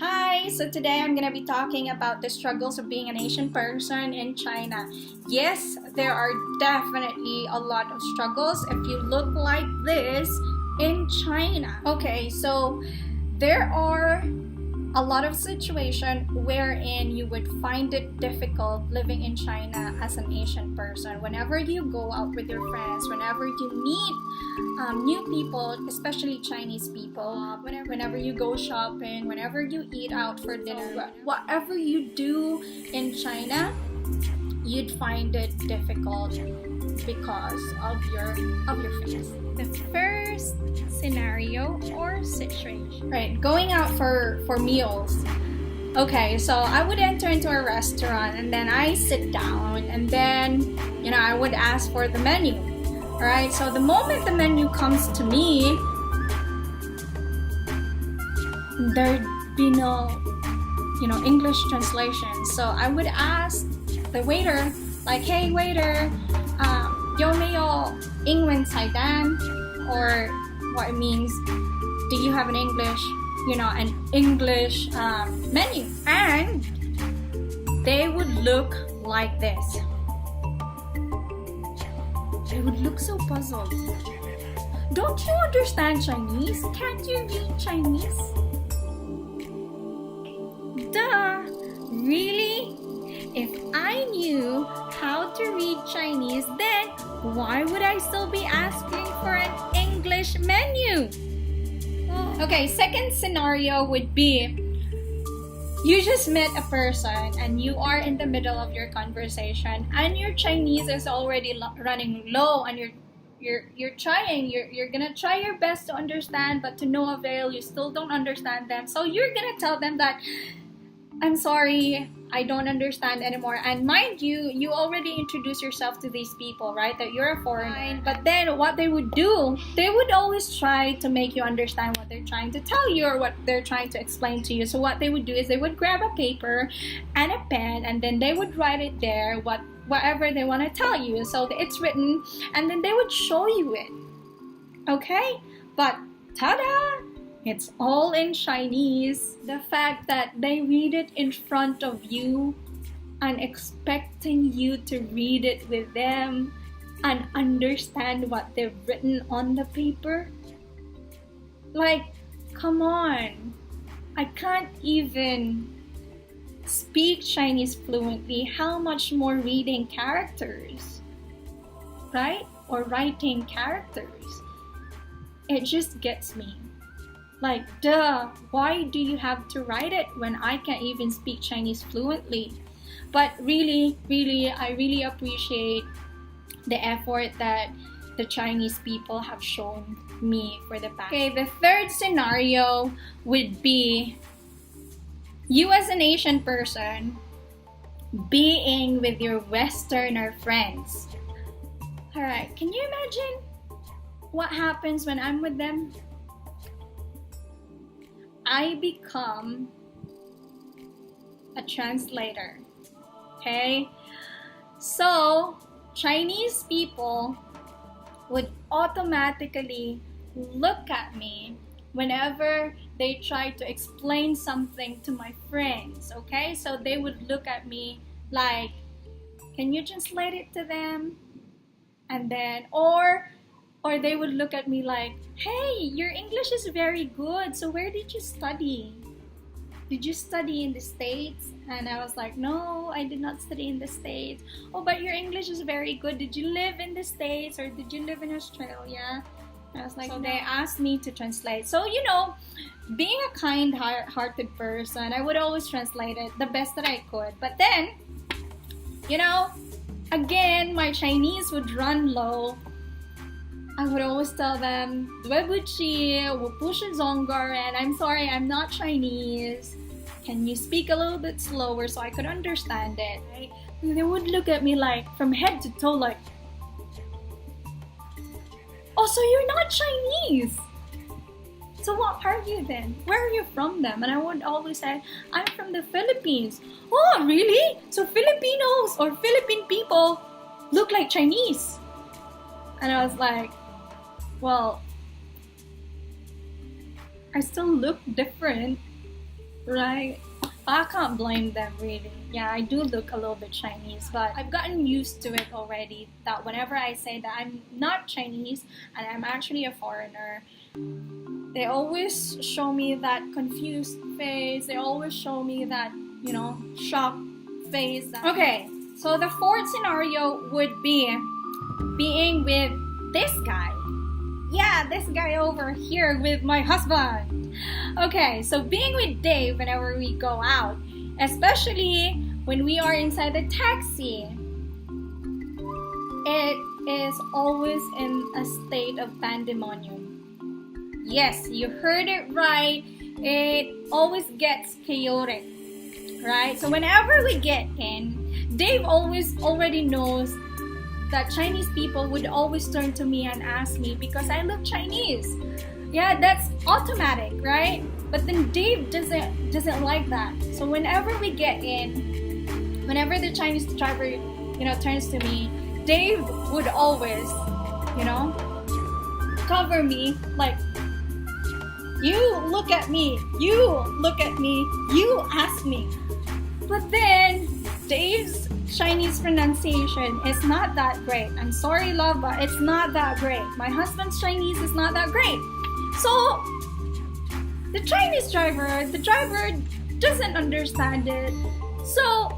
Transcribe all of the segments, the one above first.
Hi, so today I'm gonna be talking about the struggles of being an Asian person in China. Yes, there are definitely a lot of struggles if you look like this in China. Okay, so there are a lot of situation wherein you would find it difficult living in China as an Asian person. Whenever you go out with your friends, whenever you meet new people, especially Chinese people, whenever you go shopping, whenever you eat out for dinner, whatever you do in China, you'd find it difficult because of your face. The first scenario or situation, right? Going out for meals. Okay, so I would enter into a restaurant and then I sit down and then I would ask for the menu. All right, so the moment the menu comes to me, there'd be no English translation. So I would ask the waiter, like, hey waiter, 有没有英文菜单? Or what it means, do you have an English menu? And they would look like this. They would look so puzzled. Don't you understand Chinese? Can't you read Chinese? Duh! Really? If I knew how to read Chinese, then why would I still be asking for an English menu? Okay, second scenario would be you just met a person and you are in the middle of your conversation and your Chinese is already running low and you're trying, you're gonna try your best to understand, but to no avail. You still don't understand them, so you're gonna tell them that I'm sorry, I don't understand anymore. And mind you, you already introduced yourself to these people, right? That you're a foreigner. But then what they would do, they would always try to make you understand what they're trying to tell you or what they're trying to explain to you. So what they would do is they would grab a paper and a pen and then they would write it there, whatever they want to tell you. So it's written and then they would show you it. Okay? But ta-da! It's all in Chinese. The fact that they read it in front of you and expecting you to read it with them and understand what they've written on the paper. Like, come on. I can't even speak Chinese fluently. How much more reading characters, right? Or writing characters. It just gets me. Like, duh, why do you have to write it when I can't even speak Chinese fluently? But really, I really appreciate the effort that the Chinese people have shown me for the past. Okay, the third scenario would be you as an Asian person being with your Westerner friends. Alright, can you imagine what happens when I'm with them? I become a translator. Okay? So, Chinese people would automatically look at me whenever they try to explain something to my friends. Okay? So they would look at me like, can you translate it to them? And then, or they would look at me like, hey, your English is very good, so where did you study? Did you study in the States? And I was like, no, I did not study in the States. Oh, but your English is very good. Did you live in the States or did you live in Australia? And I was like, so they asked me to translate. So, being a kind-hearted person, I would always translate it the best that I could. But then, again, my Chinese would run low. I would always tell them, 对不起，我不是中国人, I'm sorry, I'm not Chinese. Can you speak a little bit slower so I could understand it? Right? They would look at me like, from head to toe, like, oh, so you're not Chinese? So what are you then? Where are you from then? And I would always say, I'm from the Philippines. Oh, really? So Filipinos or Philippine people look like Chinese? And I was like, well, I still look different, right? I can't blame them really. Yeah, I do look a little bit Chinese, but I've gotten used to it already that whenever I say that I'm not Chinese and I'm actually a foreigner, they always show me that confused face. They always show me that, shocked face. Okay, so the fourth scenario would be being with this guy. Yeah, this guy over here with my husband. Okay, so being with Dave whenever we go out, especially when we are inside the taxi, it is always in a state of pandemonium. Yes, you heard it right. It always gets chaotic, right? So whenever we get in, Dave already knows that Chinese people would always turn to me and ask me because I look Chinese. Yeah, that's automatic, right? But then Dave doesn't like that. So whenever we get in, whenever the Chinese driver, turns to me, Dave would always, cover me like, you look at me, you look at me, you ask me. But then Dave's Chinese pronunciation is not that great. I'm sorry, love, but it's not that great. My husband's Chinese is not that great. So the Chinese driver, doesn't understand it. So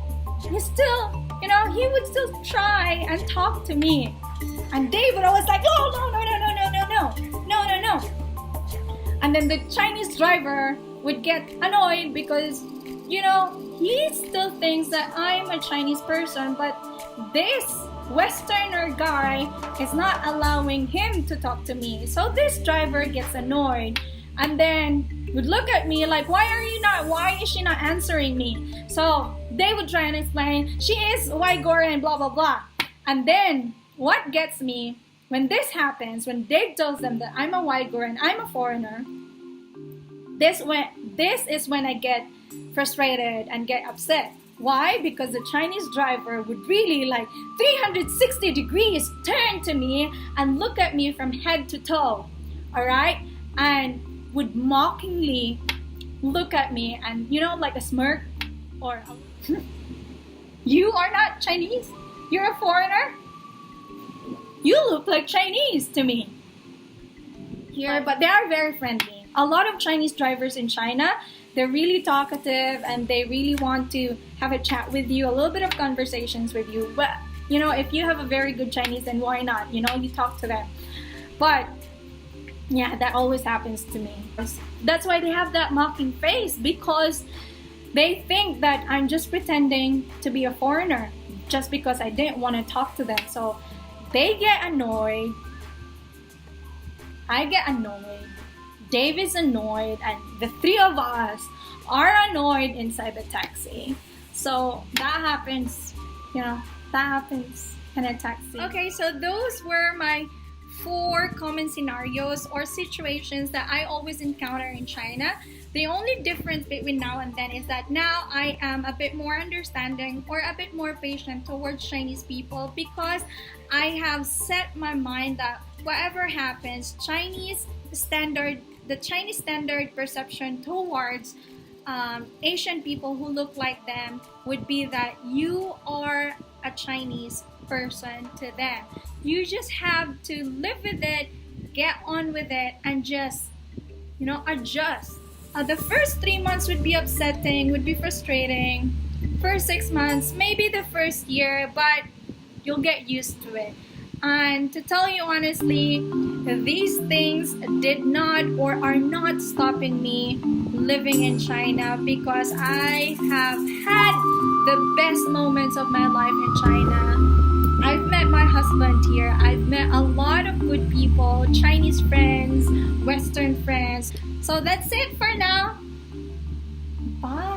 he still, he would still try and talk to me. And Dave would always like, no. And then the Chinese driver would get annoyed because, he still thinks that I'm a Chinese person, but this Westerner guy is not allowing him to talk to me. So this driver gets annoyed and then would look at me like, why is she not answering me? So they would try and explain, she is Uyghur, blah, blah, blah. And then what gets me, when this happens, when Dave tells them that I'm a Uyghur and I'm a foreigner, this is when I get frustrated and get upset. Why? Because the Chinese driver would really 360 degrees turn to me and look at me from head to toe, all right? And would mockingly look at me and, like a smirk or, you are not Chinese? You're a foreigner? You look like Chinese to me. Here, but they are very friendly. A lot of Chinese drivers in China, they're really talkative and they really want to have a chat with you, a little bit of conversations with you. But, if you have a very good Chinese, then why not? You talk to them. But, yeah, that always happens to me. That's why they have that mocking face, because they think that I'm just pretending to be a foreigner just because I didn't want to talk to them. So they get annoyed. I get annoyed. Dave is annoyed, and the three of us are annoyed inside the taxi. So that happens, that happens in a taxi. Okay, so those were my 4 common scenarios or situations that I always encounter in China. The only difference between now and then is that now I am a bit more understanding or a bit more patient towards Chinese people, because I have set my mind that whatever happens, the Chinese standard perception towards Asian people who look like them would be that you are a Chinese person to them. You just have to live with it, get on with it, and just, adjust. The first 3 months would be upsetting, would be frustrating. First 6 months, maybe the first year, but you'll get used to it. And to tell you honestly, these things did not or are not stopping me living in China, because I have had the best moments of my life in China. I've met my husband here. I've met a lot of good people, Chinese friends, Western friends. So that's it for now. Bye.